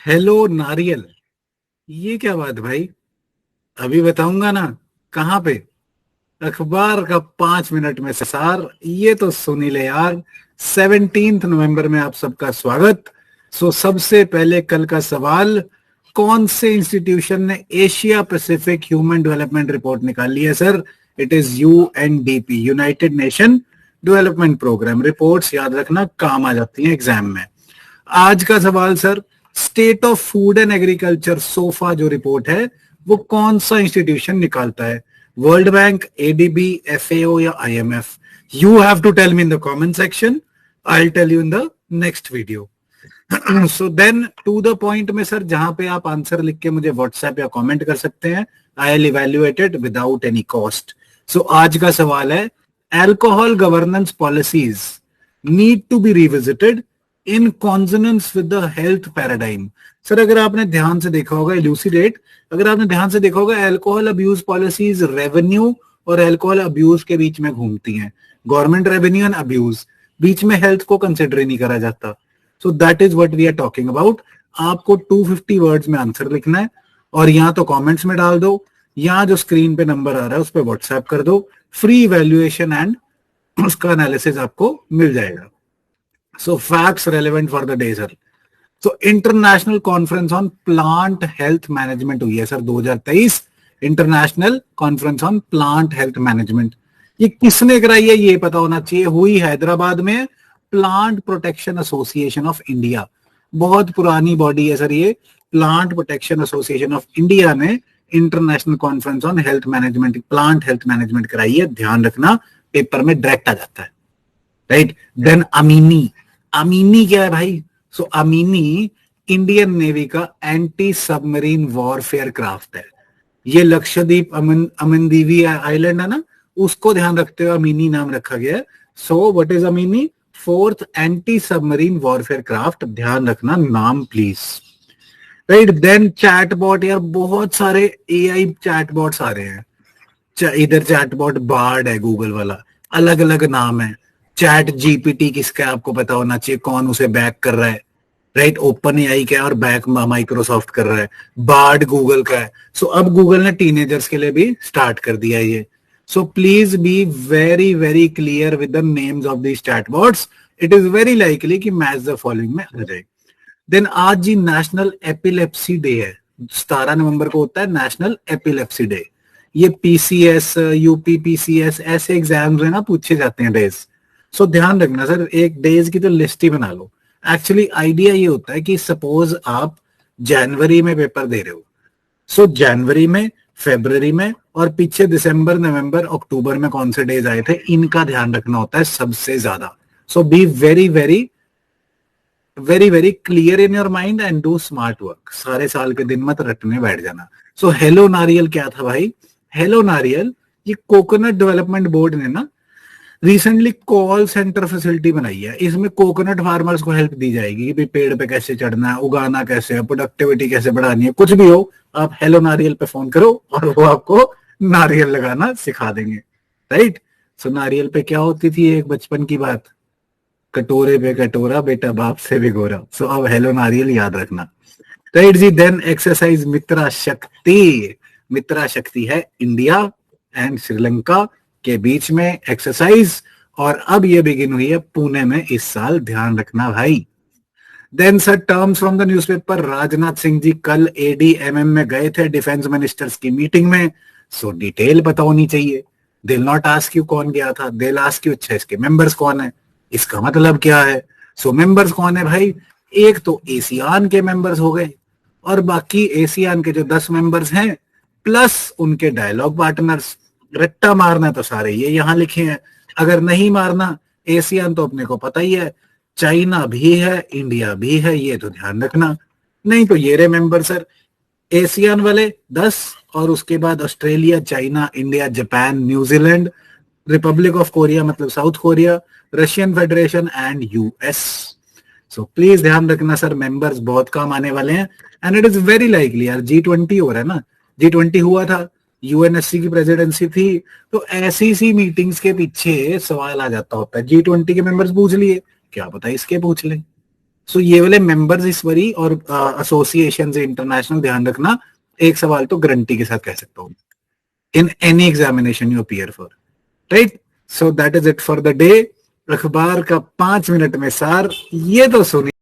Hello नारियल। ये क्या बात भाई? अभी बताऊंगा ना। कहाँ पे? अखबार का 5 मिनट में से सार, ये तो सुनी ले यार। 17 नवंबर में आप सबका स्वागत। सबसे पहले कल का सवाल, कौन से इंस्टीट्यूशन ने Asia Pacific human development report निकाली है sir? It is UNDP, United Nation development programme. Reports याद रखना काम आ जाती हैं एग्जाम में। आज का सवाल sir, state of food and agriculture SOFA जो रिपोर्ट है वो कौन सा इंस्टीट्यूशन निकालता है? वर्ल्ड बैंक, एडीबी, एफएओ या IMF? You have to tell me in the comment section. I tell you in the next video. So then to the point में sir, जहां पे आप आंसर लिख के मुझे व्हाट्सएप या कमेंट कर सकते हैं, I will evaluate it without any cost. So आज का सवाल है, alcohol governance policies need to be revisited in consonance with the health paradigm. Sir अगर आपने ध्यान से देखा होगा, इल्यूसिडेट, अगर आपने ध्यान से देखा होगा, अल्कोहल अब्यूज पॉलिसीज रेवेन्यू और अल्कोहल अब्यूज के बीच में घूमती हैं। गवर्नमेंट रेवेन्यू एंड अब्यूज, बीच में हेल्थ को कंसिडर ही नहीं करा जाता। So that is what we are talking about. आपको 250 वर्ड्स में आंसर लिखना है और यहाँ तो कमेंट्स में डाल दो, यहाँ जो स्क्रीन पे नंबर आ रहा है उस पर व्हाट्सएप कर दो। फ्री इवैल्यूएशन एंड उसका एनालिसिस आपको मिल जाएगा। So facts relevant for the day sir. So international conference on plant health management हुई है sir 2023। International conference on plant health management, ये किसने कराई है ये पता होना चाहिए। हुई हैदराबाद में plant protection association of India. बहुत पुरानी बॉडी है सर ये। Plant protection association of India ने international conference on health management, plant health management कराई है। ध्यान रखना, पेपर में डायरेक्ट आ जाता है। राइट। देन अमीनी, अमीनी क्या है भाई? सो अमीनी इंडियन नेवी का एंटी सबमरीन वॉरफेयर क्राफ्ट है। ये लक्षद्वीप अमनदीवी आइलैंड है ना, उसको ध्यान रखते हुए अमीनी नाम रखा गया है। So what is Amini? Fourth anti submarine warfare craft. ध्यान रखना नाम प्लीज। राइट। देन चैटबॉट, यार बहुत सारे एआई चैटबॉट्स आ रहे हैं। इधर चैटबॉट बार्ड है गूगल वाला, अलग अलग नाम है। चैट जीपीटी किसका आपको पता होना चाहिए, कौन उसे बैक कर रहा है। राइट। ओपन एआई का है और बैक माइक्रोसॉफ्ट कर रहा है। बार्ड गूगल का है। सो अब गूगल ने टीनेजर्स के लिए भी स्टार्ट कर दिया ये। So please be very very clear with the names of these chatbots. It is very likely कि मैच द फॉलोइंग में आ जाए। देन आज जी नेशनल एपिलेप्सी डे है। 17 नवंबर को होता है नेशनल एपिलेप्सी डे। ये पीसीएस, यूपी पीसीएस ऐसे एग्जाम्स है ना, पूछे जाते हैं डेज। सो ध्यान रखना सर, एक डेज की तो लिस्ट ही बना लो। एक्चुअली आइडिया ये होता है कि सपोज आप जनवरी में पेपर दे रहे हो, सो जनवरी में, फरवरी में और पीछे दिसंबर, नवंबर, अक्टूबर में कौन से डेज आए थे, इनका ध्यान रखना होता है सबसे ज्यादा। So be very very very very clear in your mind and do smart work. सारे साल के दिन मत रटने बैठ जाना। सो हेलो नारियल क्या था भाई? हेलो नारियल, ये कोकोनट डेवलपमेंट बोर्ड ने ना रिसेंटली कॉल सेंटर फैसिलिटी बनाई है। इसमें कोकोनट फार्मर्स को हेल्प दी जाएगी कि पेड़ पे कैसे चढ़ना है, उगाना कैसे है, प्रोडक्टिविटी कैसे बढ़ानी है। कुछ भी हो, आप हेलो नारियल पे फोन करो और वो आपको नारियल लगाना सिखा देंगे। राइट। सो नारियल पे क्या होती थी एक बचपन की बात, कटोरे पे कटोरा, बेटा बाप से भी गोरा। सो अब हेलो नारियल याद रखना। राइट जी। देन एक्सरसाइज मित्रा शक्ति। मित्रा शक्ति है इंडिया एंड श्रीलंका के बीच में एक्सरसाइज, और अब ये बिगिन हुई है पुणे में इस साल। ध्यान रखना भाई। Then sir terms from the newspaper, Rajnath Singh ji कल एडीएमएम में गए थे डिफेंस मिनिस्टर्स की मीटिंग में। सो डिटेल पता होनी चाहिए। दिल नॉट आस्क यू कौन गया था, दिल आस्क यू अच्छा इसके मेंबर्स कौन है, इसका मतलब क्या है। सो मेंबर्स कौन है भाई? एक तो एशियान के मेंबर्स हो गए और बाकी एशियान के जो 10 मेंबर्स हैं प्लस उनके डायलॉग पार्टनर्स। रट्टा मारना तो सारे ये यहां लिखे हैं, अगर नहीं मारना एशियन तो अपने को पता ही है, चाइना भी है, इंडिया भी है, ये तो ध्यान रखना। नहीं तो ये रे मेंबर सर, एशियन वाले 10 और उसके बाद Australia, China, India, Japan, New Zealand, Republic of Korea मतलब South Korea, Russian Federation and US. So please ध्यान रखना सर, मेंबर्स बहुत कम आने वाले हैं and it is very likely. यार G20 हो रहा है ना, G20 हुआ था, यूएनएससी की प्रेसिडेंसी थी, तो ऐसी सी मीटिंग्स के पीछे सवाल आ जाता होता है। G20 के मेंबर्स पूछ लिए, क्या पता इसके पूछ ले। सो ये वाले मेंबर्स इस वरी और एसोसिएशन से इंटरनेशनल ध्यान रखना, एक सवाल तो गारंटी के साथ कह सकता हूँ in any examination you appear for, right? So that is it for the day. अखबार का 5 मिनट में सार, ये तो सुनिए।